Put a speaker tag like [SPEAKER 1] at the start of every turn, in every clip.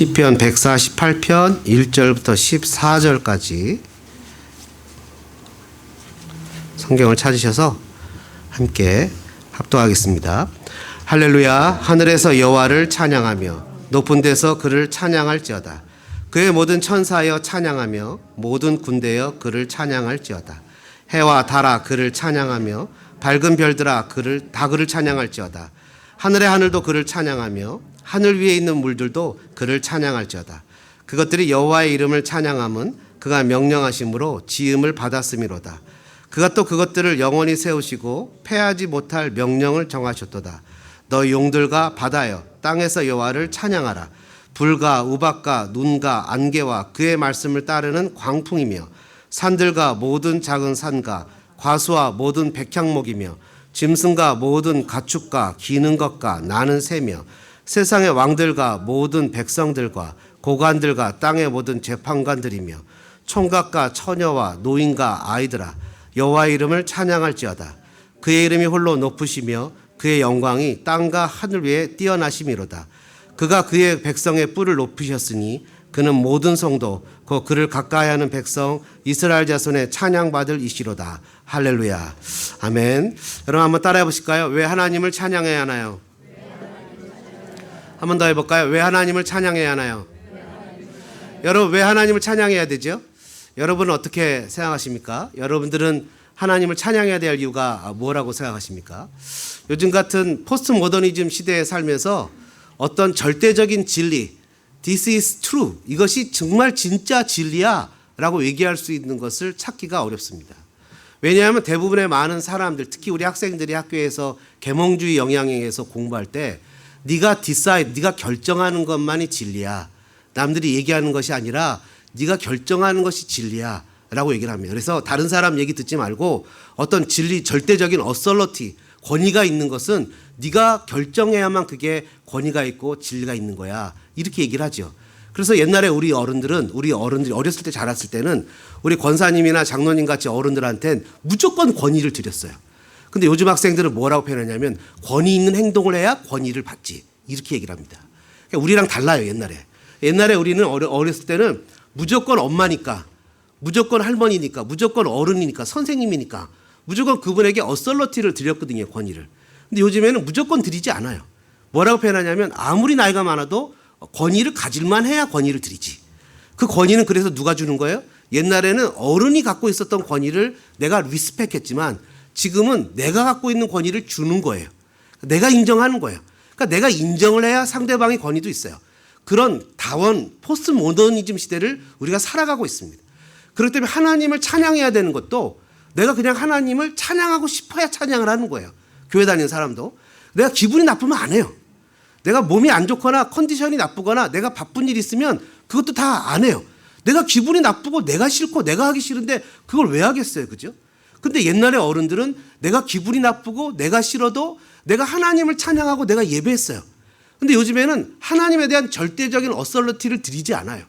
[SPEAKER 1] 시편 148편 1절부터 14절까지 성경을 찾으셔서 함께 합독하겠습니다. 할렐루야. 하늘에서 여호와를 찬양하며 높은 데서 그를 찬양할지어다. 그의 모든 천사여 찬양하며 모든 군대여 그를 찬양할지어다. 해와 달아 그를 찬양하며 밝은 별들아 그를 찬양할지어다. 하늘의 하늘도 그를 찬양하며 하늘 위에 있는 물들도 그를 찬양할지어다. 그것들이 여호와의 이름을 찬양함은 그가 명령하심으로 지음을 받았음이로다. 그가 또 그것들을 영원히 세우시고 패하지 못할 명령을 정하셨도다. 너 용들과 바다여 땅에서 여호와를 찬양하라. 불과 우박과 눈과 안개와 그의 말씀을 따르는 광풍이며 산들과 모든 작은 산과 과수와 모든 백향목이며 짐승과 모든 가축과 기는 것과 나는 새며 세상의 왕들과 모든 백성들과 고관들과 땅의 모든 재판관들이며 총각과 처녀와 노인과 아이들아 여호와의 이름을 찬양할지어다. 그의 이름이 홀로 높으시며 그의 영광이 땅과 하늘 위에 뛰어나심이로다. 그가 그의 백성의 뿔을 높이셨으니 그는 모든 성도 곧 그를 가까이하는 백성 이스라엘 자손의 찬양받을 이시로다. 할렐루야. 아멘. 여러분 한번 따라해 보실까요? 왜 하나님을 찬양해야 하나요? 한 번 더 해볼까요? 왜 하나님을 찬양해야 하나요? 여러분 왜 하나님을 찬양해야 되죠? 여러분은 어떻게 생각하십니까? 여러분들은 하나님을 찬양해야 될 이유가 뭐라고 생각하십니까? 요즘 같은 포스트 모더니즘 시대에 살면서 어떤 절대적인 진리, This is true, 이것이 정말 진짜 진리야 라고 얘기할 수 있는 것을 찾기가 어렵습니다. 왜냐하면 대부분의 많은 사람들, 특히 우리 학생들이 학교에서 계몽주의 영향에 의해서 공부할 때 네가 decide, 네가 결정하는 것만이 진리야. 남들이 얘기하는 것이 아니라 네가 결정하는 것이 진리야 라고 얘기를 합니다. 그래서 다른 사람 얘기 듣지 말고 어떤 진리, 절대적인 authority, 권위가 있는 것은 네가 결정해야만 그게 권위가 있고 진리가 있는 거야. 이렇게 얘기를 하죠. 그래서 옛날에 우리 어른들이 어렸을 때 자랐을 때는 우리 권사님이나 장로님 같이 어른들한테는 무조건 권위를 드렸어요. 근데 요즘 학생들은 뭐라고 표현하냐면 권위 있는 행동을 해야 권위를 받지. 이렇게 얘기를 합니다. 그러니까 우리랑 달라요, 옛날에. 옛날에 우리는 어렸을 때는 무조건 엄마니까, 무조건 할머니니까, 무조건 어른이니까, 선생님이니까, 무조건 그분에게 어설러티를 드렸거든요, 권위를. 근데 요즘에는 무조건 드리지 않아요. 뭐라고 표현하냐면 아무리 나이가 많아도 권위를 가질만 해야 권위를 드리지. 그 권위는 그래서 누가 주는 거예요? 옛날에는 어른이 갖고 있었던 권위를 내가 리스펙했지만 지금은 내가 갖고 있는 권위를 주는 거예요. 내가 인정하는 거예요. 그러니까 내가 인정을 해야 상대방의 권위도 있어요. 그런 다원 포스트 모더니즘 시대를 우리가 살아가고 있습니다. 그렇기 때문에 하나님을 찬양해야 되는 것도 내가 그냥 하나님을 찬양하고 싶어야 찬양을 하는 거예요. 교회 다니는 사람도. 내가 기분이 나쁘면 안 해요. 내가 몸이 안 좋거나 컨디션이 나쁘거나 내가 바쁜 일이 있으면 그것도 다 안 해요. 내가 기분이 나쁘고 내가 싫고 내가 하기 싫은데 그걸 왜 하겠어요. 그죠? 근데 옛날에 어른들은 내가 기분이 나쁘고 내가 싫어도 내가 하나님을 찬양하고 내가 예배했어요. 근데 요즘에는 하나님에 대한 절대적인 어설러티를 드리지 않아요.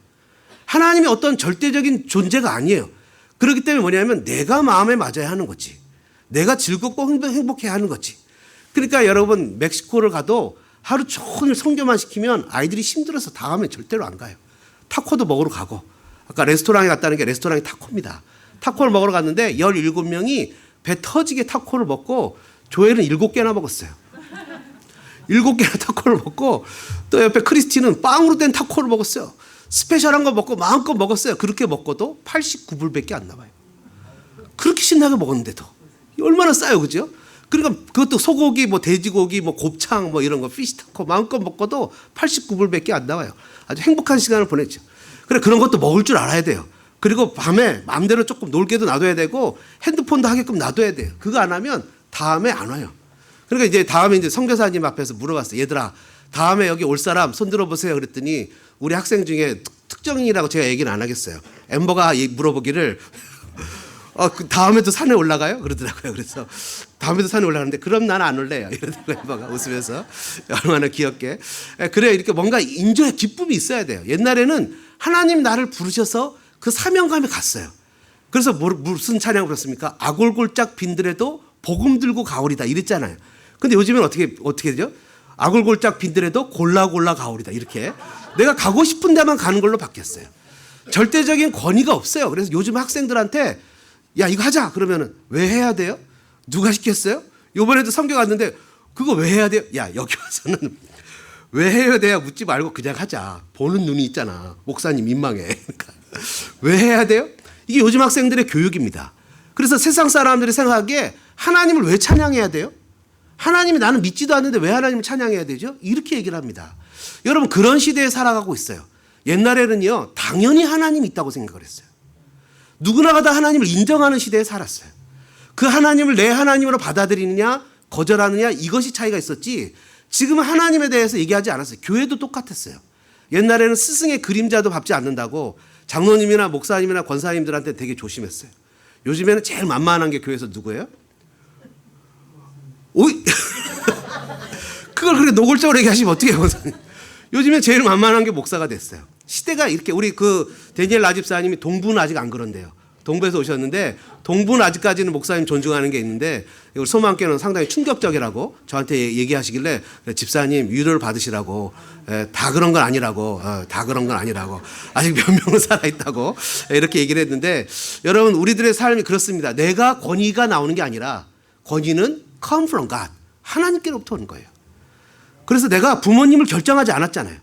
[SPEAKER 1] 하나님이 어떤 절대적인 존재가 아니에요. 그렇기 때문에 뭐냐면 내가 마음에 맞아야 하는 거지. 내가 즐겁고 행복해야 하는 거지. 그러니까 여러분 멕시코를 가도 하루 종일 선교만 시키면 아이들이 힘들어서 다음에 절대로 안 가요. 타코도 먹으러 가고. 아까 레스토랑에 갔다는 게 레스토랑이 타코입니다. 타코를 먹으러 갔는데 17명이 배 터지게 타코를 먹고 조엘은 7개나 먹었어요. 7개나 타코를 먹고 또 옆에 크리스티는 빵으로 된 타코를 먹었어요. 스페셜한 거 먹고 마음껏 먹었어요. 그렇게 먹고도 89불밖에 안 나와요. 그렇게 신나게 먹었는데도 얼마나 싸요, 그죠? 그러니까 그것도 소고기, 뭐 돼지고기, 뭐 곱창, 뭐 이런 거 피시타코 마음껏 먹고도 89불밖에 안 나와요. 아주 행복한 시간을 보냈죠. 그래 그런 것도 먹을 줄 알아야 돼요. 그리고 밤에 마음대로 조금 놀게도 놔둬야 되고 핸드폰도 하게끔 놔둬야 돼요. 그거 안 하면 다음에 안 와요. 그러니까 이제 다음에 이제 선교사님 앞에서 물어봤어요. 얘들아, 다음에 여기 올 사람 손 들어보세요. 그랬더니 우리 학생 중에 특정인이라고 제가 얘기는 안 하겠어요. 엠버가 물어보기를 그 다음에도 산에 올라가요? 그러더라고요. 그래서 다음에도 산에 올라가는데 그럼 난 안 올래요. 이러더라고요. 엠버가 웃으면서. 얼마나 귀엽게. 그래 이렇게 뭔가 인조의 기쁨이 있어야 돼요. 옛날에는 하나님 나를 부르셔서 그 사명감에 갔어요. 그래서 무슨 찬양을 불렀습니까? 아골골짝 빈들에도 복음 들고 가오리다 이랬잖아요. 근데 요즘엔 어떻게 되죠? 아골골짝 빈들에도 골라 가오리다 이렇게 내가 가고 싶은 데만 가는 걸로 바뀌었어요. 절대적인 권위가 없어요. 그래서 요즘 학생들한테 야 이거 하자 그러면은 왜 해야 돼요? 누가 시켰어요? 요번에도 성경 왔는데 그거 왜 해야 돼요? 야 여기 와서는 왜 해야 돼야 묻지 말고 그냥 하자. 보는 눈이 있잖아. 목사님 민망해. 그러니까 왜 해야 돼요? 이게 요즘 학생들의 교육입니다. 그래서 세상 사람들이 생각하기에 하나님을 왜 찬양해야 돼요? 하나님이 나는 믿지도 않는데 왜 하나님을 찬양해야 되죠? 이렇게 얘기를 합니다. 여러분 그런 시대에 살아가고 있어요. 옛날에는요 당연히 하나님이 있다고 생각을 했어요. 누구나가 다 하나님을 인정하는 시대에 살았어요. 그 하나님을 내 하나님으로 받아들이느냐 거절하느냐 이것이 차이가 있었지 지금은 하나님에 대해서 얘기하지 않았어요. 교회도 똑같았어요. 옛날에는 스승의 그림자도 밟지 않는다고 장로님이나 목사님이나 권사님들한테 되게 조심했어요. 요즘에는 제일 만만한 게 교회에서 누구예요? 오이 그걸 그렇게 노골적으로 얘기하시면 어떻게 해요? 요즘에 제일 만만한 게 목사가 됐어요. 시대가 이렇게 우리 그 데니엘 라집사님이 동부는 아직 안 그런데요. 동부에서 오셨는데 동부는 아직까지는 목사님 존중하는 게 있는데 이걸 소망교는 상당히 충격적이라고 저한테 얘기하시길래 집사님 위로를 받으시라고 다 그런 건 아니라고 다 그런 건 아니라고 아직 몇 명은 살아있다고 이렇게 얘기를 했는데 여러분 우리들의 삶이 그렇습니다. 내가 권위가 나오는 게 아니라 권위는 come from God 하나님께로부터 오는 거예요. 그래서 내가 부모님을 결정하지 않았잖아요.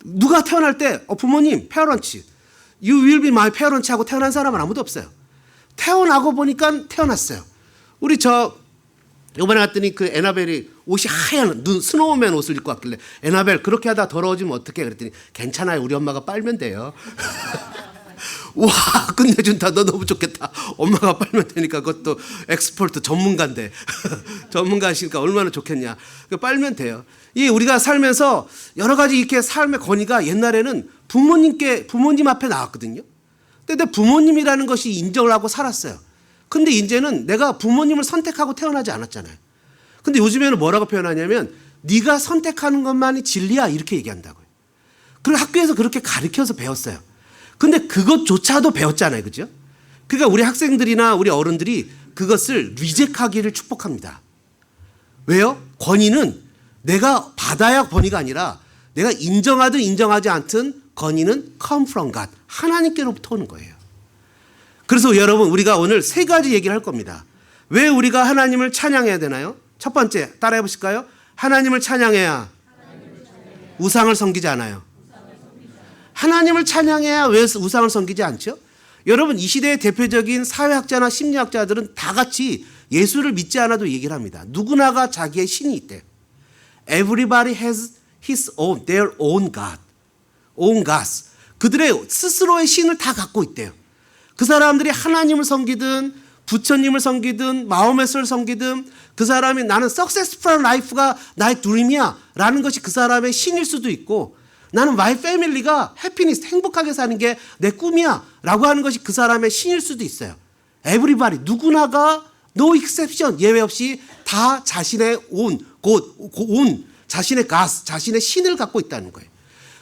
[SPEAKER 1] 누가 태어날 때 부모님 parents You will be my parents 하고 태어난 사람은 아무도 없어요. 태어나고 보니까 태어났어요. 우리 이번에 갔더니 그 에나벨이 옷이 하얀 스노우맨 옷을 입고 왔길래 에나벨 그렇게 하다 더러워지면 어떡해 그랬더니 괜찮아요. 우리 엄마가 빨면 돼요. 와 끝내준다. 너 너무 좋겠다. 엄마가 빨면 되니까 그것도 엑스포트 전문가인데 전문가시니까 얼마나 좋겠냐. 빨면 돼요. 이 우리가 살면서 여러 가지 이렇게 삶의 권위가 옛날에는 부모님 앞에 나왔거든요. 근데 부모님이라는 것이 인정을 하고 살았어요. 근데 이제는 내가 부모님을 선택하고 태어나지 않았잖아요. 근데 요즘에는 뭐라고 표현하냐면 네가 선택하는 것만이 진리야 이렇게 얘기한다고요. 그리고 학교에서 그렇게 가르쳐서 배웠어요. 근데 그것조차도 배웠잖아요. 그죠? 그러니까 우리 학생들이나 우리 어른들이 그것을 리젝하기를 축복합니다. 왜요? 권위는 내가 받아야 권위가 아니라 내가 인정하든 인정하지 않든 권위는 come from God. 하나님께로부터 오는 거예요. 그래서 여러분 우리가 오늘 세 가지 얘기를 할 겁니다. 왜 우리가 하나님을 찬양해야 되나요? 첫 번째 따라해 보실까요? 하나님을 찬양해야 우상을 섬기지 않아요. 하나님을 찬양해야 왜 우상을 섬기지 않죠? 여러분 이 시대의 대표적인 사회학자나 심리학자들은 다 같이 예수를 믿지 않아도 얘기를 합니다. 누구나가 자기의 신이 있대요. Everybody has his own, their own God, own gods. 그들의 스스로의 신을 다 갖고 있대요. 그 사람들이 하나님을 섬기든 부처님을 섬기든 마호메스를 섬기든 그 사람이 나는 successful life가 나의 드림이야 라는 것이 그 사람의 신일 수도 있고 나는 my family가 happiness, 행복하게 사는 게 내 꿈이야 라고 하는 것이 그 사람의 신일 수도 있어요. Everybody, 누구나가 no exception, 예외 없이 다 자신의 자신의 가스, 자신의 신을 갖고 있다는 거예요.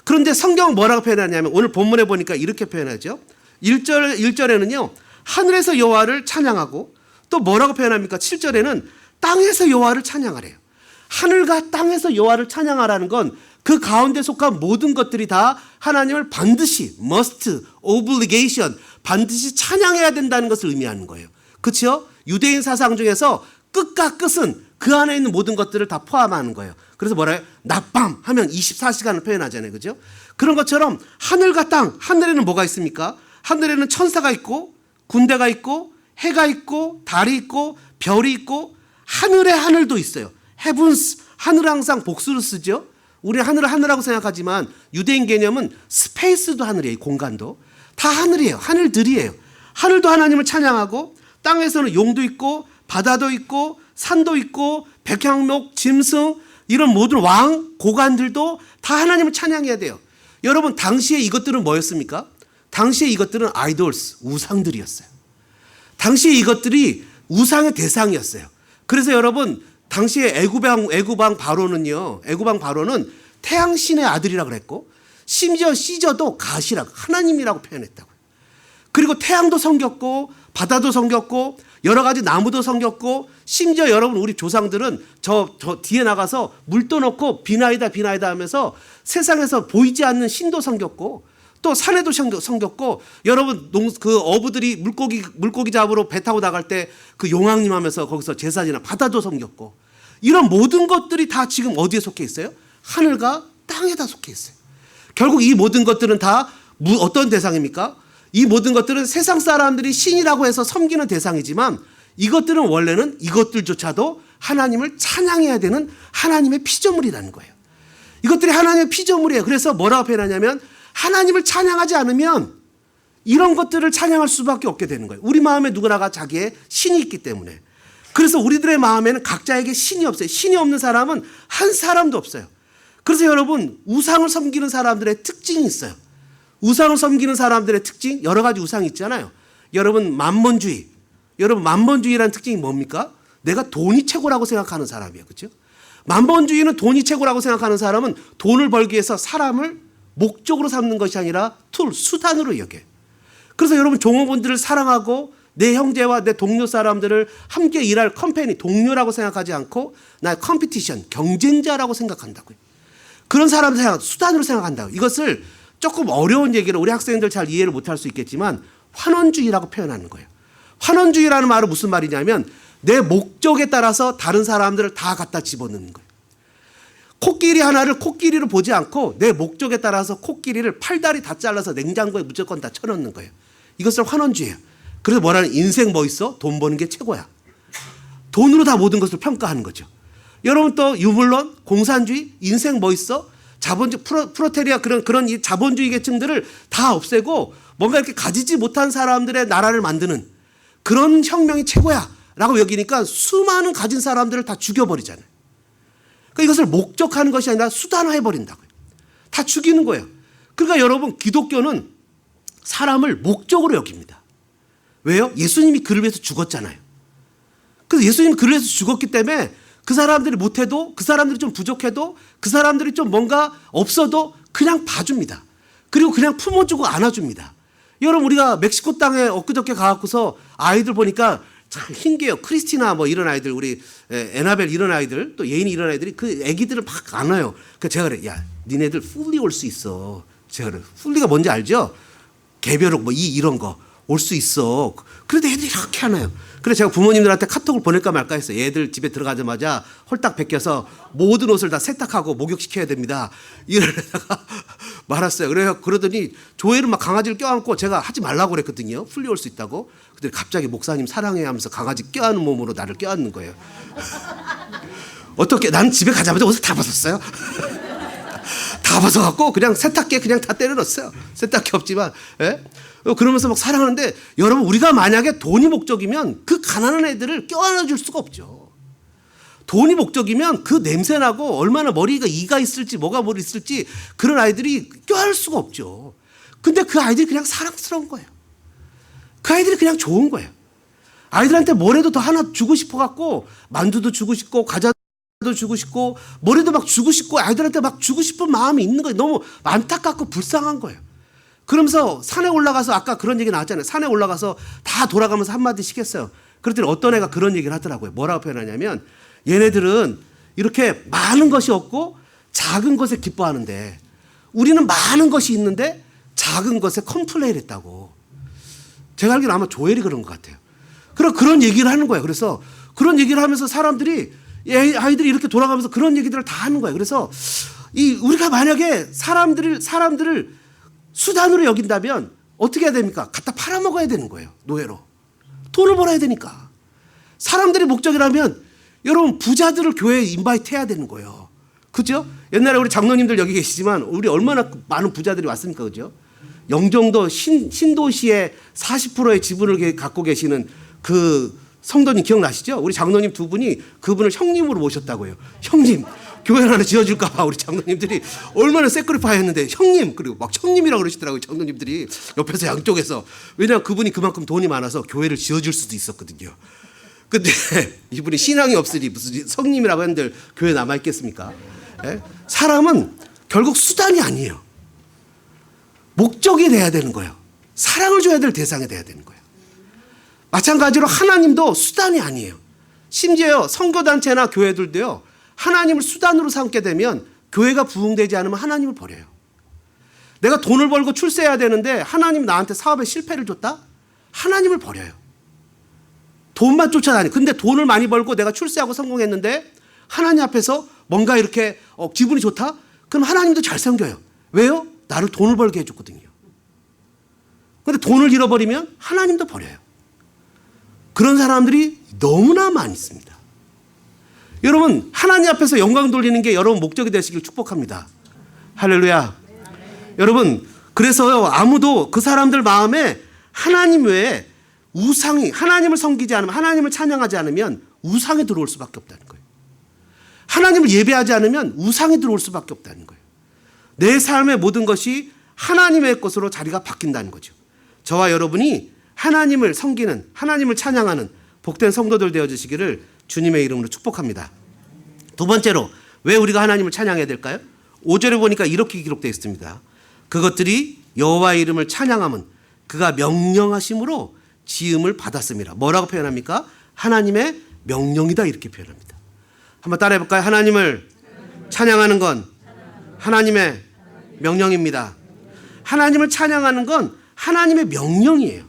[SPEAKER 1] 그런데 성경은 뭐라고 표현하냐면 오늘 본문에 보니까 이렇게 표현하죠. 1절에는요. 하늘에서 여호와를 찬양하고 또 뭐라고 표현합니까? 7절에는 땅에서 여호와를 찬양하래요. 하늘과 땅에서 여호와를 찬양하라는 건 그 가운데 속한 모든 것들이 다 하나님을 반드시 must, obligation 반드시 찬양해야 된다는 것을 의미하는 거예요. 그렇죠? 유대인 사상 중에서 끝과 끝은 그 안에 있는 모든 것들을 다 포함하는 거예요. 그래서 뭐라요? 낮밤 하면 24시간을 표현하잖아요. 그죠? 그런 것처럼 하늘과 땅, 하늘에는 뭐가 있습니까? 하늘에는 천사가 있고 군대가 있고 해가 있고 달이 있고 별이 있고 하늘에 하늘도 있어요. heavens, 하늘 항상 복수를 쓰죠. 우리 하늘을 하늘하고 생각하지만 유대인 개념은 스페이스도 하늘이에요. 공간도. 다 하늘이에요. 하늘들이에요. 하늘도 하나님을 찬양하고 땅에서는 용도 있고 바다도 있고 산도 있고 백향목, 짐승 이런 모든 왕, 고관들도 다 하나님을 찬양해야 돼요. 여러분 당시에 이것들은 뭐였습니까? 당시에 이것들은 아이돌스, 우상들이었어요. 당시에 이것들이 우상의 대상이었어요. 그래서 여러분 당시에 애굽왕 바로는 태양신의 아들이라고 그랬고 심지어 시저도 가시라고 하나님이라고 표현했다고요. 그리고 태양도 섬겼고 바다도 섬겼고 여러 가지 나무도 섬겼고 심지어 여러분 우리 조상들은 저 뒤에 나가서 물 떠놓고 비나이다 비나이다 하면서 세상에서 보이지 않는 신도 섬겼고 또 산에도 섬겼고 여러분 그 어부들이 물고기 잡으러 배 타고 나갈 때 그 용왕님 하면서 거기서 제사지나 바다도 섬겼고 이런 모든 것들이 다 지금 어디에 속해 있어요? 하늘과 땅에다 속해 있어요. 결국 이 모든 것들은 다 어떤 대상입니까? 이 모든 것들은 세상 사람들이 신이라고 해서 섬기는 대상이지만 이것들은 원래는 이것들조차도 하나님을 찬양해야 되는 하나님의 피조물이라는 거예요. 이것들이 하나님의 피조물이에요. 그래서 뭐라고 표현하냐면 하나님을 찬양하지 않으면 이런 것들을 찬양할 수밖에 없게 되는 거예요. 우리 마음에 누구나가 자기의 신이 있기 때문에. 그래서 우리들의 마음에는 각자에게 신이 없어요. 신이 없는 사람은 한 사람도 없어요. 그래서 여러분 우상을 섬기는 사람들의 특징이 있어요. 우상을 섬기는 사람들의 특징 여러 가지 우상이 있잖아요. 여러분 만본주의라는 특징이 뭡니까? 내가 돈이 최고라고 생각하는 사람이에요. 그렇죠? 만본주의는 돈이 최고라고 생각하는 사람은 돈을 벌기 위해서 사람을 목적으로 삼는 것이 아니라 수단으로 여겨요. 그래서 여러분 종업원들을 사랑하고 내 형제와 내 동료 사람들을 함께 일할 컴퍼니 동료라고 생각하지 않고 나의 컴피티션 경쟁자라고 생각한다고요. 그런 사람들 수단으로 생각한다고. 이것을 조금 어려운 얘기를 우리 학생들 잘 이해를 못할 수 있겠지만 환원주의라고 표현하는 거예요. 환원주의라는 말은 무슨 말이냐면 내 목적에 따라서 다른 사람들을 다 갖다 집어넣는 거예요. 코끼리 하나를 코끼리로 보지 않고 내 목적에 따라서 코끼리를 팔다리 다 잘라서 냉장고에 무조건 다 쳐넣는 거예요. 이것을 환원주의예요. 그래서 뭐라는 인생 뭐 있어? 돈 버는 게 최고야. 돈으로 다 모든 것을 평가하는 거죠. 여러분 또 유물론, 공산주의, 인생 뭐 있어? 자본주의, 프로테리아 그런 이 자본주의 계층들을 다 없애고 뭔가 이렇게 가지지 못한 사람들의 나라를 만드는 그런 혁명이 최고야 라고 여기니까 수많은 가진 사람들을 다 죽여버리잖아요. 그러니까 이것을 목적하는 것이 아니라 수단화해버린다고요. 다 죽이는 거예요. 그러니까 여러분 기독교는 사람을 목적으로 여깁니다. 왜요? 예수님이 그를 위해서 죽었잖아요. 그래서 예수님이 그를 위해서 죽었기 때문에 그 사람들이 못해도 그 사람들이 좀 부족해도 그 사람들이 좀 뭔가 없어도 그냥 봐줍니다. 그리고 그냥 품어주고 안아줍니다. 여러분 우리가 멕시코 땅에 엊그저께 가갖고서 아이들 보니까 참 신기해요. 크리스티나 뭐 이런 아이들 우리 에나벨 이런 아이들 또 예인이 이런 아이들이 그 애기들을 막 안아요. 그래서 제가 그래 야 니네들 풀리 올 수 있어. 제가 그래 풀리가 뭔지 알죠? 개별옥 뭐 이런 거 올 수 있어. 그래도 애들이 이렇게 하나요. 그래서 제가 부모님들한테 카톡을 보낼까 말까 했어요. 애들 집에 들어가자마자 홀딱 벗겨서 모든 옷을 다 세탁하고 목욕시켜야 됩니다. 이러다가 말았어요. 그러더니 조회를 막 강아지를 껴안고 제가 하지 말라고 그랬거든요. 풀리 올 수 있다고. 근데 갑자기 목사님 사랑해 하면서 강아지 껴안는 몸으로 나를 껴안는 거예요. 어떻게 난 집에 가자마자 옷을 다 벗었어요. 다 벗어갖고 그냥 세탁기에 그냥 다 때려 넣었어요. 세탁기 없지만. 예? 그러면서 막 사랑하는데 여러분 우리가 만약에 돈이 목적이면 그 가난한 애들을 껴안아 줄 수가 없죠. 돈이 목적이면 그 냄새나고 얼마나 머리가 이가 있을지 뭐가 머리 있을지 그런 아이들이 껴안을 수가 없죠. 근데 그 아이들이 그냥 사랑스러운 거예요. 그 아이들이 그냥 좋은 거예요. 아이들한테 뭐라도 더 하나 주고 싶어갖고 만두도 주고 싶고 과자도 주고 싶고 뭐라도 막 주고 싶고 아이들한테 막 주고 싶은 마음이 있는 거예요. 너무 안타깝고 불쌍한 거예요. 그러면서 산에 올라가서 아까 그런 얘기 나왔잖아요. 산에 올라가서 다 돌아가면서 한마디씩 했어요. 그랬더니 어떤 애가 그런 얘기를 하더라고요. 뭐라고 표현하냐면 얘네들은 이렇게 많은 것이 없고 작은 것에 기뻐하는데 우리는 많은 것이 있는데 작은 것에 컴플레인을 했다고. 제가 알기로는 아마 조엘이 그런 것 같아요. 그런 얘기를 하는 거예요. 그래서 그런 얘기를 하면서 사람들이 아이들이 이렇게 돌아가면서 그런 얘기들을 다 하는 거예요. 그래서 우리가 만약에 사람들을 수단으로 여긴다면 어떻게 해야 됩니까? 갖다 팔아먹어야 되는 거예요. 노예로. 돈을 벌어야 되니까. 사람들이 목적이라면 여러분 부자들을 교회에 인바이트 해야 되는 거예요. 그죠? 옛날에 우리 장로님들 여기 계시지만 우리 얼마나 많은 부자들이 왔습니까? 그죠? 영종도 신도시의 40%의 지분을 갖고 계시는 그 성도님 기억나시죠? 우리 장로님 두 분이 그분을 형님으로 모셨다고요. 형님. 교회 하나 지어줄까 봐 우리 장로님들이 얼마나 세크리파이했는데 형님 그리고 막 형님이라고 그러시더라고요. 장로님들이 옆에서 양쪽에서. 왜냐하면 그분이 그만큼 돈이 많아서 교회를 지어줄 수도 있었거든요. 근데 이분이 신앙이 없으니 무슨 성님이라고 했는데 교회 남아있겠습니까? 예? 사람은 결국 수단이 아니에요. 목적이 돼야 되는 거예요. 사랑을 줘야 될 대상이 돼야 되는 거예요. 마찬가지로 하나님도 수단이 아니에요. 심지어 선교단체나 교회들도요, 하나님을 수단으로 삼게 되면 교회가 부흥되지 않으면 하나님을 버려요. 내가 돈을 벌고 출세해야 되는데 하나님 나한테 사업에 실패를 줬다? 하나님을 버려요. 돈만 쫓아다니. 근데 돈을 많이 벌고 내가 출세하고 성공했는데 하나님 앞에서 뭔가 이렇게 기분이 좋다? 그럼 하나님도 잘 섬겨요. 왜요? 나를 돈을 벌게 해줬거든요. 근데 돈을 잃어버리면 하나님도 버려요. 그런 사람들이 너무나 많이 있습니다. 여러분, 하나님 앞에서 영광 돌리는 게 여러분 목적이 되시길 축복합니다. 할렐루야. 여러분, 그래서요, 아무도 그 사람들 마음에 하나님 외에 우상이, 하나님을 섬기지 않으면, 하나님을 찬양하지 않으면 우상이 들어올 수밖에 없다는 거예요. 하나님을 예배하지 않으면 우상이 들어올 수밖에 없다는 거예요. 내 삶의 모든 것이 하나님의 것으로 자리가 바뀐다는 거죠. 저와 여러분이 하나님을 섬기는, 하나님을 찬양하는 복된 성도들 되어주시기를 주님의 이름으로 축복합니다. 두 번째로 왜 우리가 하나님을 찬양해야 될까요? 5절에 보니까 이렇게 기록되어 있습니다. 그것들이 여호와의 이름을 찬양함은 그가 명령하심으로 지음을 받았습니다. 뭐라고 표현합니까? 하나님의 명령이다, 이렇게 표현합니다. 한번 따라해 볼까요? 하나님을 찬양하는 건 하나님의 명령입니다. 하나님을 찬양하는 건 하나님의 명령이에요.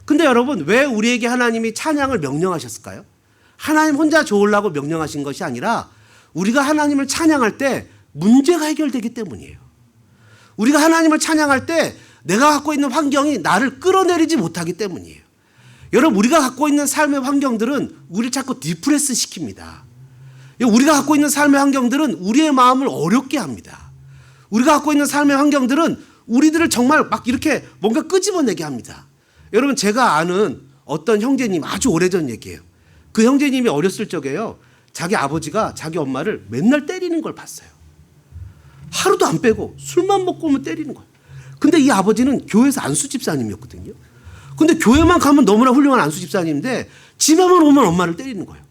[SPEAKER 1] 근데 여러분, 왜 우리에게 하나님이 찬양을 명령하셨을까요? 하나님 혼자 좋으려고 명령하신 것이 아니라 우리가 하나님을 찬양할 때 문제가 해결되기 때문이에요. 우리가 하나님을 찬양할 때 내가 갖고 있는 환경이 나를 끌어내리지 못하기 때문이에요. 여러분, 우리가 갖고 있는 삶의 환경들은 우리를 자꾸 디프레스 시킵니다. 우리가 갖고 있는 삶의 환경들은 우리의 마음을 어렵게 합니다. 우리가 갖고 있는 삶의 환경들은 우리들을 정말 막 이렇게 뭔가 끄집어내게 합니다. 여러분, 제가 아는 어떤 형제님, 아주 오래전 얘기예요. 그 형제님이 어렸을 적에요, 자기 아버지가 자기 엄마를 맨날 때리는 걸 봤어요. 하루도 안 빼고 술만 먹고 오면 때리는 거예요. 근데 이 아버지는 교회에서 안수 집사님이었거든요. 근데 교회만 가면 너무나 훌륭한 안수 집사님인데 집에만 오면 엄마를 때리는 거예요.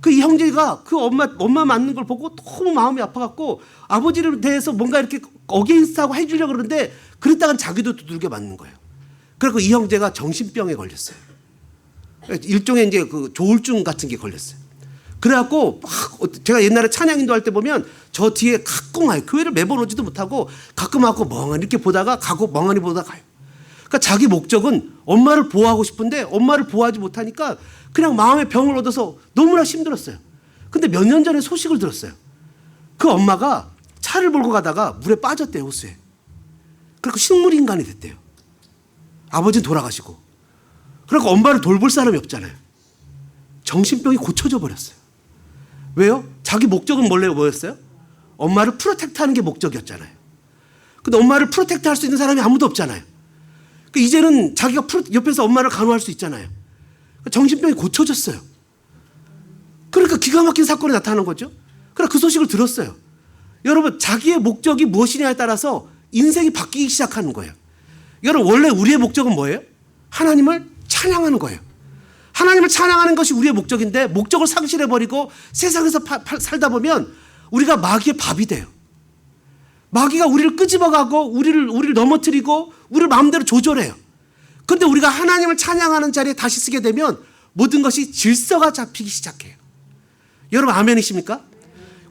[SPEAKER 1] 그 이 형제가 그 엄마 맞는 걸 보고 너무 마음이 아파갖고 아버지를 대해서 뭔가 이렇게 어게인스트하고 해주려고 그러는데 그랬다간 자기도 두들겨 맞는 거예요. 그래서 이 형제가 정신병에 걸렸어요. 일종의 이제 그 조울증 같은 게 걸렸어요. 그래갖고 막 제가 옛날에 찬양 인도할 때 보면 저 뒤에 가끔 와요. 교회를 매번 오지도 못하고 가끔 와서 멍하니 이렇게 보다가 가고 멍하니 보다가 가요. 그러니까 자기 목적은 엄마를 보호하고 싶은데 엄마를 보호하지 못하니까 그냥 마음의 병을 얻어서 너무나 힘들었어요. 근데 몇 년 전에 소식을 들었어요. 그 엄마가 차를 몰고 가다가 물에 빠졌대요, 호수에. 그래서 식물인간이 됐대요. 아버지는 돌아가시고. 그러니까 엄마를 돌볼 사람이 없잖아요. 정신병이 고쳐져 버렸어요. 왜요? 자기 목적은 뭐였어요? 엄마를 프로텍트하는 게 목적이었잖아요. 근데 엄마를 프로텍트할 수 있는 사람이 아무도 없잖아요. 그러니까 이제는 자기가 옆에서 엄마를 간호할 수 있잖아요. 그러니까 정신병이 고쳐졌어요. 그러니까 기가 막힌 사건이 나타나는 거죠. 그러니까 그 소식을 들었어요. 여러분, 자기의 목적이 무엇이냐에 따라서 인생이 바뀌기 시작하는 거예요. 여러분, 원래 우리의 목적은 뭐예요? 하나님을 찬양하는 거예요. 하나님을 찬양하는 것이 우리의 목적인데 목적을 상실해버리고 세상에서 살다 보면 우리가 마귀의 밥이 돼요. 마귀가 우리를 끄집어가고 우리를 넘어뜨리고 우리를 마음대로 조절해요. 그런데 우리가 하나님을 찬양하는 자리에 다시 쓰게 되면 모든 것이 질서가 잡히기 시작해요. 여러분, 아멘이십니까?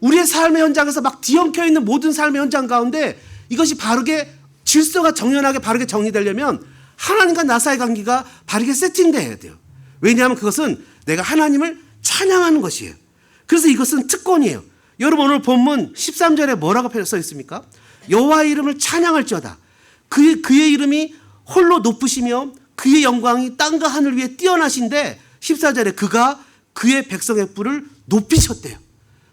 [SPEAKER 1] 우리의 삶의 현장에서 막 뒤엉켜 있는 모든 삶의 현장 가운데 이것이 바르게 질서가 정연하게 바르게 정리되려면 하나님과 나 사이의 관계가 바르게 세팅돼야 돼요. 왜냐하면 그것은 내가 하나님을 찬양하는 것이에요. 그래서 이것은 특권이에요. 여러분, 오늘 본문 13절에 뭐라고 써 있습니까? 여호와의 이름을 찬양할지어다. 그의 이름이 홀로 높으시며 그의 영광이 땅과 하늘 위에 뛰어나신데 14절에 그가 그의 백성의 뿔을 높이셨대요.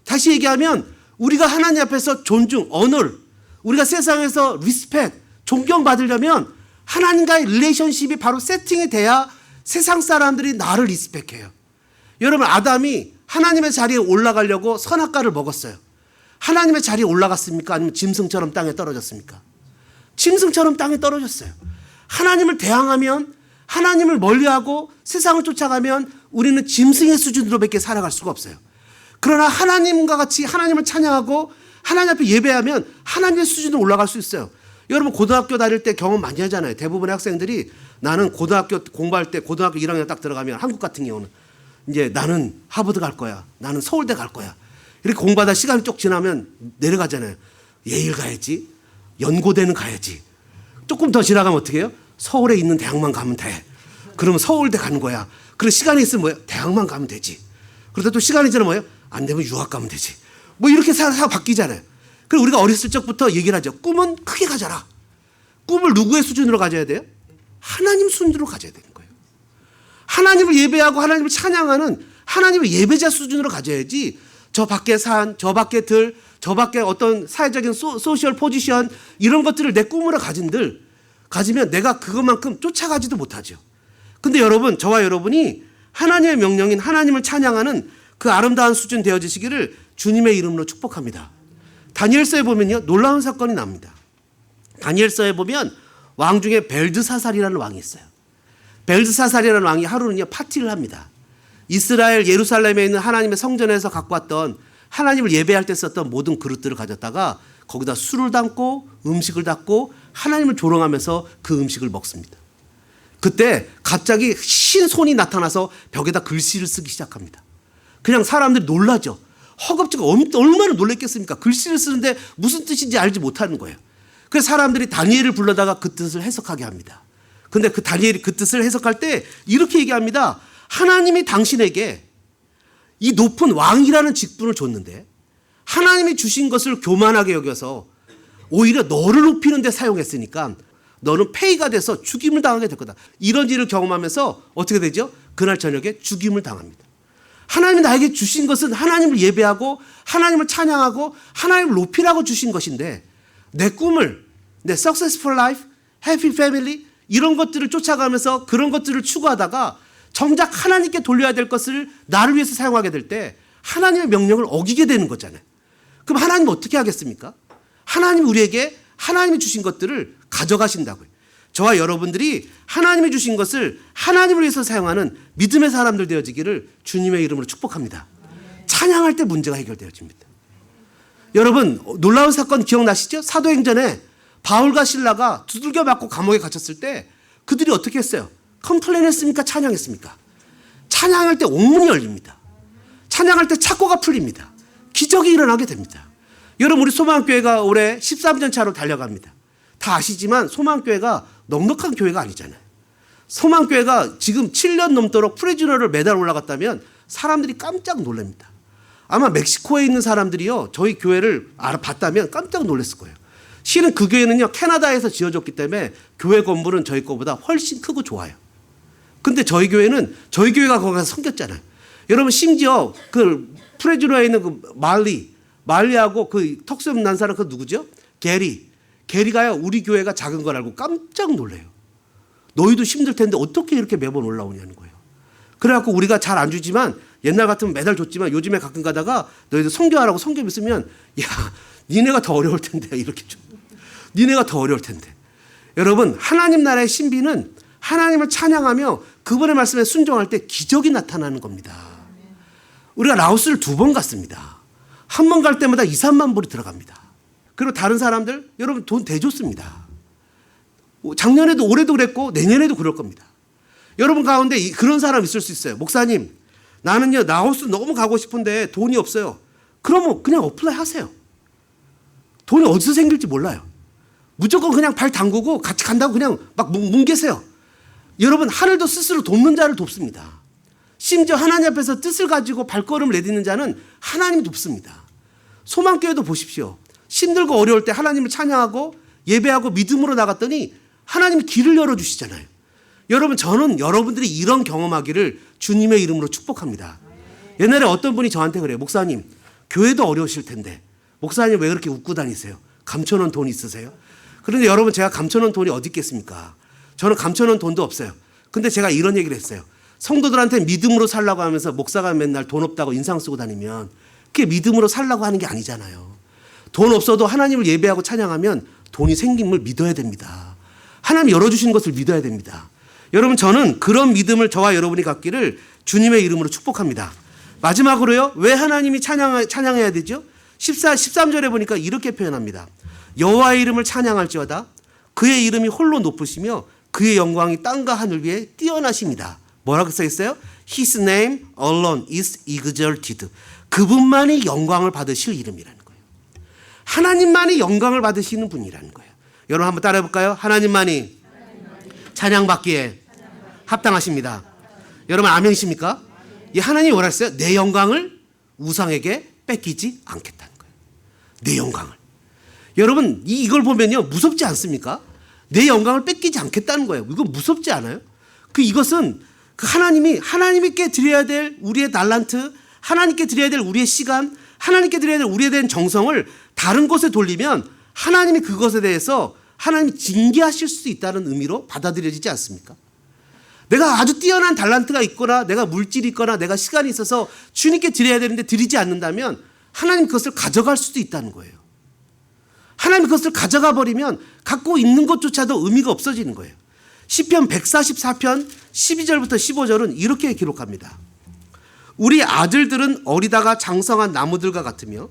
[SPEAKER 1] 다시 얘기하면 우리가 하나님 앞에서 존중, 언어를 우리가 세상에서 리스펙, 존경받으려면 하나님과의 릴레이션십이 바로 세팅이 돼야 세상 사람들이 나를 리스펙해요. 여러분, 아담이 하나님의 자리에 올라가려고 선악과를 먹었어요. 하나님의 자리에 올라갔습니까? 아니면 짐승처럼 땅에 떨어졌습니까? 짐승처럼 땅에 떨어졌어요. 하나님을 대항하면, 하나님을 멀리하고 세상을 쫓아가면 우리는 짐승의 수준으로밖에 살아갈 수가 없어요. 그러나 하나님과 같이 하나님을 찬양하고 하나님 앞에 예배하면 하나님의 수준으로 올라갈 수 있어요. 여러분, 고등학교 다닐 때 경험 많이 하잖아요. 대부분의 학생들이 나는 고등학교 공부할 때 고등학교 1학년 딱 들어가면 한국 같은 경우는 이제 나는 하버드 갈 거야. 나는 서울대 갈 거야. 이렇게 공부하다 시간이 쭉 지나면 내려가잖아요. 예일 가야지. 연고대는 가야지. 조금 더 지나가면 어떻게 해요? 서울에 있는 대학만 가면 돼. 그러면 서울대 가는 거야. 그리고 시간이 있으면 뭐예요? 대학만 가면 되지. 그러다 또 시간이 지나면 뭐예요? 안 되면 유학 가면 되지. 뭐 이렇게 사가 바뀌잖아요. 그리고 우리가 어렸을 적부터 얘기를 하죠. 꿈은 크게 가져라. 꿈을 누구의 수준으로 가져야 돼요? 하나님 수준으로 가져야 되는 거예요. 하나님을 예배하고 하나님을 찬양하는 하나님의 예배자 수준으로 가져야지 저 밖에 산, 저 밖에 들, 저 밖에 어떤 사회적인 소셜 포지션 이런 것들을 내 꿈으로 가지면 내가 그것만큼 쫓아가지도 못하죠. 근데 여러분, 저와 여러분이 하나님의 명령인 하나님을 찬양하는 그 아름다운 수준 되어지시기를 주님의 이름으로 축복합니다. 다니엘서에 보면요, 놀라운 사건이 납니다. 다니엘서에 보면 왕 중에 벨드사살이라는 왕이 있어요. 벨드사살이라는 왕이 하루는요 파티를 합니다. 이스라엘 예루살렘에 있는 하나님의 성전에서 갖고 왔던 하나님을 예배할 때 썼던 모든 그릇들을 가졌다가 거기다 술을 담고 음식을 담고 하나님을 조롱하면서 그 음식을 먹습니다. 그때 갑자기 신손이 나타나서 벽에다 글씨를 쓰기 시작합니다. 그냥 사람들이 놀라죠. 허겁지겁 얼마나 놀랬겠습니까? 글씨를 쓰는데 무슨 뜻인지 알지 못하는 거예요. 그래서 사람들이 다니엘을 불러다가 그 뜻을 해석하게 합니다. 근데 그 다니엘이 그 뜻을 해석할 때 이렇게 얘기합니다. 하나님이 당신에게 이 높은 왕이라는 직분을 줬는데 하나님이 주신 것을 교만하게 여겨서 오히려 너를 높이는 데 사용했으니까 너는 폐위가 돼서 죽임을 당하게 될 거다. 이런 일을 경험하면서 어떻게 되죠? 그날 저녁에 죽임을 당합니다. 하나님이 나에게 주신 것은 하나님을 예배하고 하나님을 찬양하고 하나님을 높이라고 주신 것인데 내 꿈을, 내 successful life, happy family 이런 것들을 쫓아가면서 그런 것들을 추구하다가 정작 하나님께 돌려야 될 것을 나를 위해서 사용하게 될 때 하나님의 명령을 어기게 되는 거잖아요. 그럼 하나님은 어떻게 하겠습니까? 하나님이 우리에게 하나님이 주신 것들을 가져가신다고요. 저와 여러분들이 하나님이 주신 것을 하나님을 위해서 사용하는 믿음의 사람들 되어지기를 주님의 이름으로 축복합니다. 찬양할 때 문제가 해결되어집니다. 여러분 놀라운 사건 기억나시죠? 사도행전에 바울과 실라가 두들겨 맞고 감옥에 갇혔을 때 그들이 어떻게 했어요? 컴플레인 했습니까? 찬양했습니까? 찬양할 때 옥문이 열립니다. 찬양할 때 착고가 풀립니다. 기적이 일어나게 됩니다. 여러분 우리 소망교회가 올해 13년 차로 달려갑니다. 다 아시지만 소망교회가 넉넉한 교회가 아니잖아요. 소망교회가 지금 7년 넘도록 프리즈너를 매달 올라갔다면 사람들이 깜짝 놀랍니다. 아마 멕시코에 있는 사람들이요 저희 교회를 봤다면 깜짝 놀랐을 거예요. 실은 그 교회는요 캐나다에서 지어졌기 때문에 교회 건물은 저희 거보다 훨씬 크고 좋아요. 근데 저희 교회는 저희 교회가 거기 가서 섬겼잖아요. 여러분 심지어 그 프레즈노에 있는 그 말리하고 그 턱수염 난 사람 그 누구죠? 게리가요 우리 교회가 작은 걸 알고 깜짝 놀래요. 너희도 힘들 텐데 어떻게 이렇게 매번 올라오냐는 거예요. 그래갖고 우리가 잘 안 주지만 옛날 같으면 매달 줬지만 요즘에 가끔 가다가 너희들 선교하라고 선교 있으면 야 니네가 더 어려울 텐데 이렇게 줘. 니네가 더 어려울 텐데. 여러분 하나님 나라의 신비는 하나님을 찬양하며 그분의 말씀에 순종할 때 기적이 나타나는 겁니다. 우리가 라오스를 2번 갔습니다. 한 번 갈 때마다 2, 3만 불이 들어갑니다. 그리고 다른 사람들 여러분 돈 대줬습니다. 작년에도 올해도 그랬고 내년에도 그럴 겁니다. 여러분 가운데 그런 사람 있을 수 있어요. 목사님 나는요 라오스 너무 가고 싶은데 돈이 없어요. 그러면 그냥 어플라이 하세요. 돈이 어디서 생길지 몰라요. 무조건 그냥 발 담그고 같이 간다고 그냥 막 뭉개세요. 여러분 하늘도 스스로 돕는 자를 돕습니다. 심지어 하나님 앞에서 뜻을 가지고 발걸음을 내딛는 자는 하나님이 돕습니다. 소망교회도 보십시오. 힘들고 어려울 때 하나님을 찬양하고 예배하고 믿음으로 나갔더니 하나님이 길을 열어주시잖아요. 여러분 저는 여러분들이 이런 경험하기를 주님의 이름으로 축복합니다. 옛날에 어떤 분이 저한테 그래요. 목사님 교회도 어려우실 텐데 목사님 왜 그렇게 웃고 다니세요? 감춰놓은 돈 있으세요? 그런데 여러분 제가 감춰놓은 돈이 어디 있겠습니까? 저는 감춰놓은 돈도 없어요. 근데 제가 이런 얘기를 했어요. 성도들한테 믿음으로 살라고 하면서 목사가 맨날 돈 없다고 인상 쓰고 다니면 그게 믿음으로 살라고 하는 게 아니잖아요. 돈 없어도 하나님을 예배하고 찬양하면 돈이 생김을 믿어야 됩니다. 하나님 열어주신 것을 믿어야 됩니다. 여러분 저는 그런 믿음을 저와 여러분이 갖기를 주님의 이름으로 축복합니다. 마지막으로요. 왜 하나님이 찬양해야 되죠? 13절에 보니까 이렇게 표현합니다. 여호와의 이름을 찬양할지어다 그의 이름이 홀로 높으시며 그의 영광이 땅과 하늘 위에 뛰어나십니다. 뭐라고 써 있어요? His name alone is exalted. 그분만이 영광을 받으실 이름이라는 거예요. 하나님만이 영광을 받으시는 분이라는 거예요. 여러분 한번 따라해 볼까요? 하나님만이 찬양받기에 합당하십니다. 여러분 아멘이십니까? 이 하나님이 뭐라 했어요? 내 영광을 우상에게 뺏기지 않겠다는 거예요. 내 영광을. 여러분 이걸 보면요 무섭지 않습니까? 내 영광을 뺏기지 않겠다는 거예요. 이거 무섭지 않아요? 이것은 하나님께 드려야 될 우리의 달란트, 하나님께 드려야 될 우리의 시간, 하나님께 드려야 될 우리에 대한 정성을 다른 곳에 돌리면 하나님이 그것에 대해서 하나님이 징계하실 수 있다는 의미로 받아들여지지 않습니까? 내가 아주 뛰어난 달란트가 있거나 내가 물질이 있거나 내가 시간이 있어서 주님께 드려야 되는데 드리지 않는다면 하나님 그것을 가져갈 수도 있다는 거예요. 하나님 그것을 가져가 버리면 갖고 있는 것조차도 의미가 없어지는 거예요. 시편 144편 12절부터 15절은 이렇게 기록합니다. 우리 아들들은 어리다가 장성한 나무들과 같으며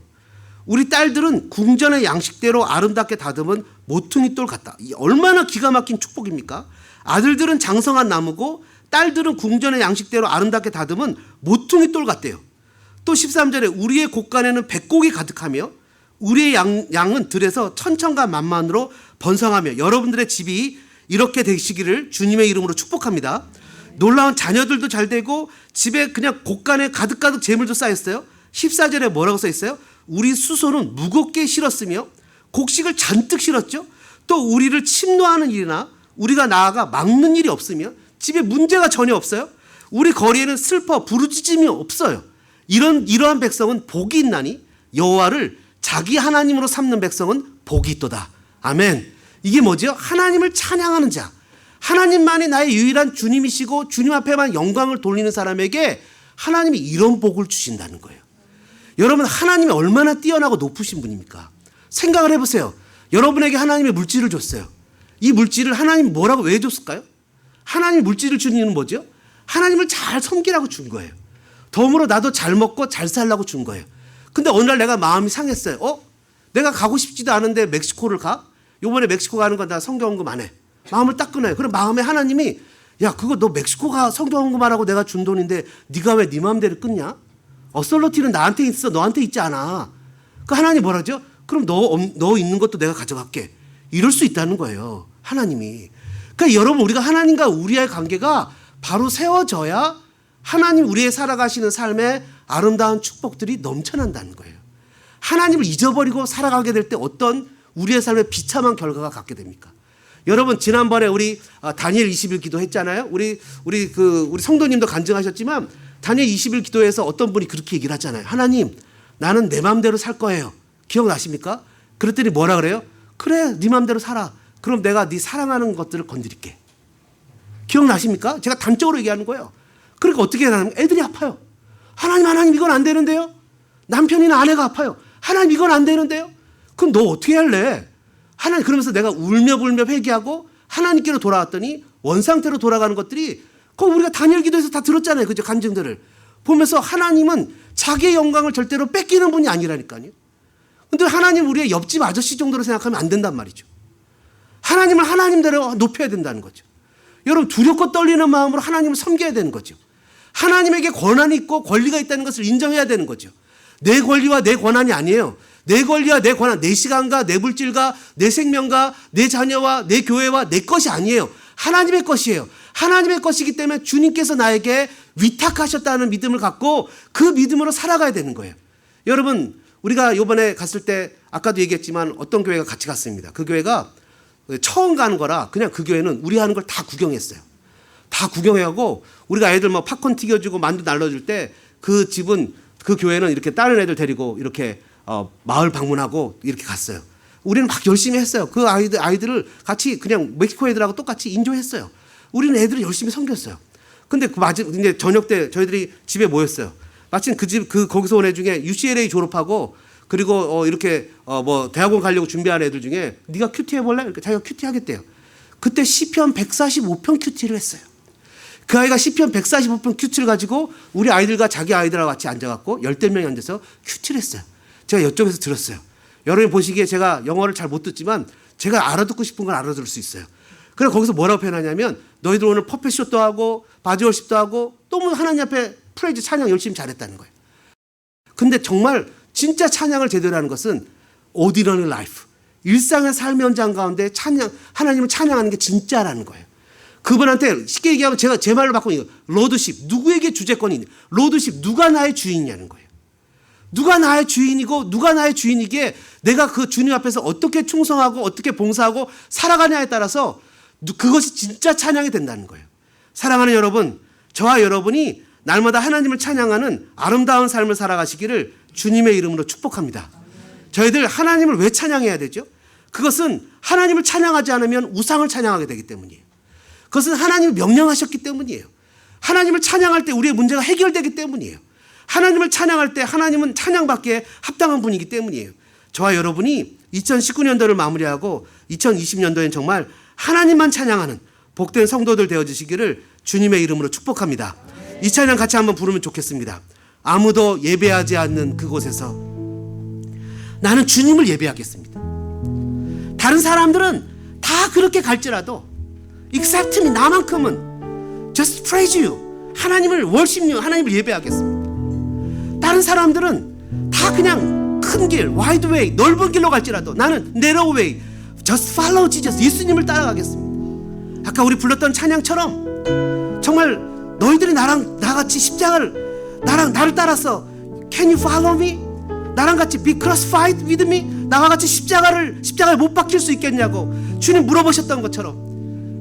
[SPEAKER 1] 우리 딸들은 궁전의 양식대로 아름답게 다듬은 모퉁이돌 같다. 얼마나 기가 막힌 축복입니까? 아들들은 장성한 나무고 딸들은 궁전의 양식대로 아름답게 다듬은 모퉁이돌 같대요. 또 13절에 우리의 곳간에는 백곡이 가득하며 우리의 양은 들에서 천천과 만만으로 번성하며 여러분들의 집이 이렇게 되시기를 주님의 이름으로 축복합니다. 놀라운 자녀들도 잘 되고 집에 그냥 곳간에 가득가득 재물도 쌓였어요. 14절에 뭐라고 써 있어요? 우리 수소는 무겁게 실었으며 곡식을 잔뜩 실었죠. 또 우리를 침노하는 일이나 우리가 나아가 막는 일이 없으며 집에 문제가 전혀 없어요. 우리 거리에는 슬퍼 부르짖음이 없어요. 이러한 백성은 복이 있나니 여호와를 자기 하나님으로 삼는 백성은 복이 있도다. 아멘. 이게 뭐죠? 하나님을 찬양하는 자. 하나님만이 나의 유일한 주님이시고 주님 앞에만 영광을 돌리는 사람에게 하나님이 이런 복을 주신다는 거예요. 여러분 하나님이 얼마나 뛰어나고 높으신 분입니까? 생각을 해보세요. 여러분에게 하나님의 물질을 줬어요. 이 물질을 하나님 뭐라고 왜 줬을까요? 하나님 물질을 준 이유는 뭐죠? 하나님을 잘 섬기라고 준 거예요. 덤으로 나도 잘 먹고 잘 살라고 준 거예요. 근데 어느 날 내가 마음이 상했어요. 내가 가고 싶지도 않은데 멕시코를 가? 요번에 멕시코 가는 건 나 성경헌금 안 해. 마음을 딱 끊어요. 그럼 마음에 하나님이 야 그거 너 멕시코 가 성경헌금하라고 내가 준 돈인데 네가 왜 네 마음대로 끊냐? 어설러티는 나한테 있어 너한테 있지 않아. 그 하나님 뭐라죠? 그럼 너 있는 것도 내가 가져갈게. 이럴 수 있다는 거예요. 하나님이. 그러니까 여러분 우리가 하나님과 우리의 관계가 바로 세워져야 하나님 우리의 살아가시는 삶에 아름다운 축복들이 넘쳐난다는 거예요. 하나님을 잊어버리고 살아가게 될 때 어떤 우리의 삶에 비참한 결과가 갖게 됩니까? 여러분 지난번에 우리 다니엘 20일 기도했잖아요. 우리 성도님도 간증하셨지만 다니엘 20일 기도에서 어떤 분이 그렇게 얘기를 하잖아요. 하나님 나는 내 마음대로 살 거예요. 기억나십니까? 그랬더니 뭐라 그래요? 그래 네 마음대로 살아. 그럼 내가 네 사랑하는 것들을 건드릴게. 기억나십니까? 제가 단적으로 얘기하는 거예요. 그러니까 어떻게 하냐면 애들이 아파요. 하나님 이건 안 되는데요. 남편이나 아내가 아파요. 하나님 이건 안 되는데요. 그럼 너 어떻게 할래? 하나님 그러면서 내가 울며 불며 회개하고 하나님께로 돌아왔더니 원상태로 돌아가는 것들이 그거 우리가 다니엘 기도에서 다 들었잖아요. 그죠? 간증들을 보면서 하나님은 자기의 영광을 절대로 뺏기는 분이 아니라니까요. 근데 하나님 우리의 옆집 아저씨 정도로 생각하면 안 된단 말이죠. 하나님을 하나님대로 높여야 된다는 거죠. 여러분 두렵고 떨리는 마음으로 하나님을 섬겨야 되는 거죠. 하나님에게 권한이 있고 권리가 있다는 것을 인정해야 되는 거죠. 내 권리와 내 권한이 아니에요. 내 권리와 내 권한, 내 시간과 내 물질과 내 생명과 내 자녀와 내 교회와 내 것이 아니에요. 하나님의 것이에요. 하나님의 것이기 때문에 주님께서 나에게 위탁하셨다는 믿음을 갖고 그 믿음으로 살아가야 되는 거예요. 여러분 우리가 이번에 갔을 때 아까도 얘기했지만 어떤 교회가 같이 갔습니다. 그 교회가 처음 가는 거라 그냥 그 교회는 우리 하는 걸 다 구경했어요. 다 구경하고 우리가 애들 뭐 팝콘 튀겨주고 만두 날려줄 때 그 집은 그 교회는 이렇게 다른 애들 데리고 이렇게 마을 방문하고 이렇게 갔어요. 우리는 막 열심히 했어요. 그 아이들을 같이 그냥 멕시코 애들하고 똑같이 인조했어요. 우리는 애들을 열심히 섬겼어요. 근데 이제 저녁 때 저희들이 집에 모였어요. 마침 거기서 온 애 중에 UCLA 졸업하고 그리고 이렇게 뭐 대학원 가려고 준비하는 애들 중에 네가 큐티 해볼래? 그러니까 자기가 큐티 하겠대요. 그때 시편 145편 큐티를 했어요. 그 아이가 시편 145편 큐티를 가지고 우리 아이들과 자기 아이들하고 같이 앉아갖고 10명이 앉아서 큐티를 했어요. 제가 이쪽에서 들었어요. 여러분이 보시기에 제가 영어를 잘 못 듣지만 제가 알아듣고 싶은 걸 알아들을 수 있어요. 그래 거기서 뭐라고 표현하냐면 너희들 오늘 퍼펫쇼도 하고 바디월십도 하고 또 뭐 하나님 앞에 프레이즈 찬양 열심히 잘했다는 거예요. 근데 정말 진짜 찬양을 제대로 하는 것은 ordinary life, 일상의 삶의 현장 가운데 하나님을 찬양하는 게 진짜라는 거예요. 그분한테 쉽게 얘기하면 제가 제 말로 바꾸는 거 로드십, 누구에게 주재권이 있냐, 로드십, 누가 나의 주인이냐는 거예요. 누가 나의 주인이고 누가 나의 주인이기에 내가 그 주님 앞에서 어떻게 충성하고 어떻게 봉사하고 살아가냐에 따라서 그것이 진짜 찬양이 된다는 거예요. 사랑하는 여러분, 저와 여러분이 날마다 하나님을 찬양하는 아름다운 삶을 살아가시기를 주님의 이름으로 축복합니다. 저희들 하나님을 왜 찬양해야 되죠? 그것은 하나님을 찬양하지 않으면 우상을 찬양하게 되기 때문이에요. 그것은 하나님이 명령하셨기 때문이에요. 하나님을 찬양할 때 우리의 문제가 해결되기 때문이에요. 하나님을 찬양할 때 하나님은 찬양받기에 합당한 분이기 때문이에요. 저와 여러분이 2019년도를 마무리하고 2020년도엔 정말 하나님만 찬양하는 복된 성도들 되어주시기를 주님의 이름으로 축복합니다. 이 찬양 같이 한번 부르면 좋겠습니다. 아무도 예배하지 않는 그곳에서 나는 주님을 예배하겠습니다. 다른 사람들은 다 그렇게 갈지라도 except me, 나만큼은 just praise you, 하나님을 worship you, 하나님을 예배하겠습니다. 다른 사람들은 다 그냥 큰 길, wide way, 넓은 길로 갈지라도 나는 narrow way, just follow Jesus, 예수님을 따라가겠습니다. 아까 우리 불렀던 찬양처럼 정말 너희들이 나같이 십자가를 나를 따라서 can you follow me? 나랑 같이 be crucified with me? 나와 같이 십자가에 못 박힐 수 있겠냐고 주님 물어보셨던 것처럼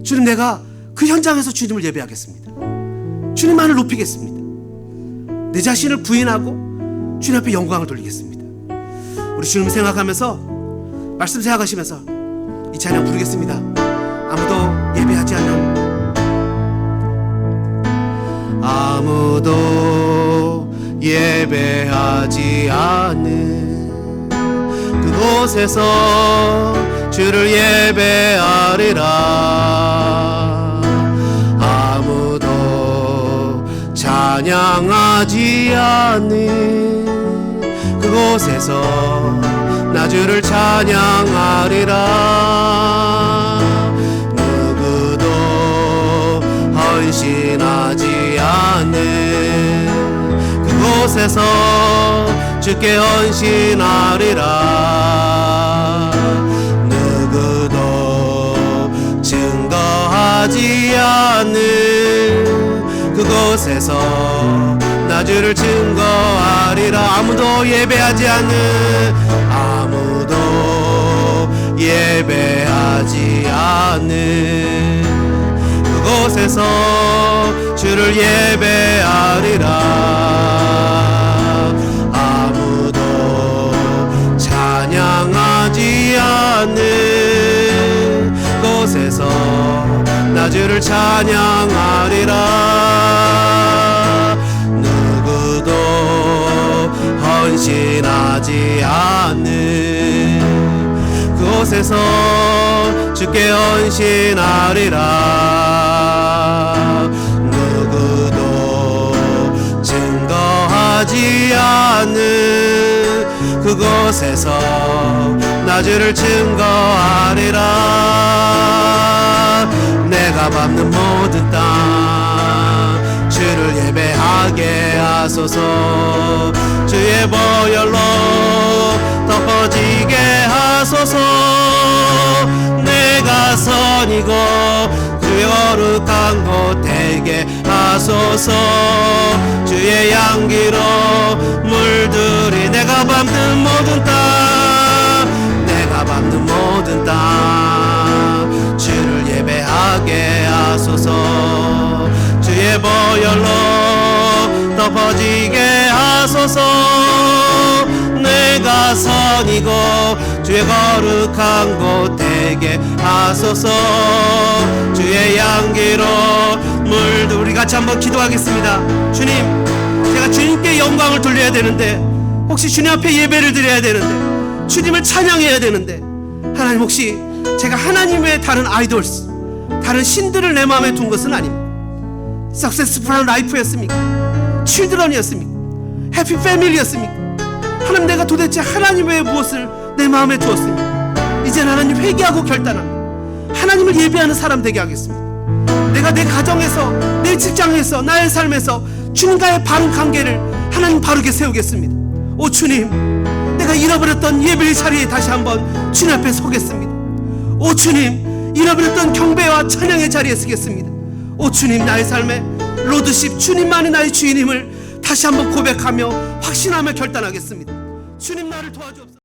[SPEAKER 1] 주님, 내가 그 현장에서 주님을 예배하겠습니다. 주님만을 높이겠습니다. 내 자신을 부인하고 주님 앞에 영광을 돌리겠습니다. 우리 주님 생각하면서 말씀 생각하시면서 이 찬양 부르겠습니다. 아무도 예배하지 않는, 아무도 예배하지 않는 그곳에서 주를 예배하리라. 아무도 찬양하지 않는 그곳에서 나 주를 찬양하리라. 누구도 헌신하지 않는 그곳에서 주께 헌신하리라. 누구도 증거하지 않는 그곳에서 나 주를 증거하리라. 아무도 예배하지 않는, 아무도 예배하지 않는 그곳에서 주를 예배하리라. 아무도 찬양하지 않는 곳에서 나 주를 찬양하리라. 누구도 헌신하지 않는 그곳에서 주께 헌신하리라. 누구도 증거하지 않는 그곳에서 나 주를 증거하리라. 내가 밟는 모든 땅 주를 예배하게 하소서. 주의 보혈로 덮어지게 하소서. 내가 선이고 주의 거룩한 곳 되게 하소서. 주의 향기로 물들이 내가 밟는 모든 땅, 내가 밟는 모든 땅 주를 예배하게 하소서. 주의 보혈로 덮어지게 하소서. 내가 선이고 주의 거룩한 곳 되게 하소서. 주의 향기로 물들. 우리 같이 한번 기도하겠습니다. 주님, 제가 주님께 영광을 돌려야 되는데, 혹시 주님 앞에 예배를 드려야 되는데, 주님을 찬양해야 되는데, 하나님 혹시 제가 하나님의 다른 아이돌스, 다른 신들을 내 마음에 둔 것은 아닙니다. Successful Life였습니까? Children이었습니까? Happy Family였습니까? 하나님, 내가 도대체 하나님 외에 무엇을 내 마음에 두었습니까? 이제는 하나님 회개하고 결단합니다. 하나님을 예배하는 사람 되게 하겠습니다. 내가 내 가정에서, 내 직장에서, 나의 삶에서 주님과의 바른 관계를 하나님 바르게 세우겠습니다. 오 주님, 내가 잃어버렸던 예배의 자리에 다시 한번 주님 앞에 서겠습니다. 오 주님, 잃어버렸던 경배와 찬양의 자리에 서겠습니다. 오 주님, 나의 삶에 로드십 주님만이 나의 주인임을 다시 한번 고백하며 확신하며 결단하겠습니다. 주님, 나를 도와주옵소서.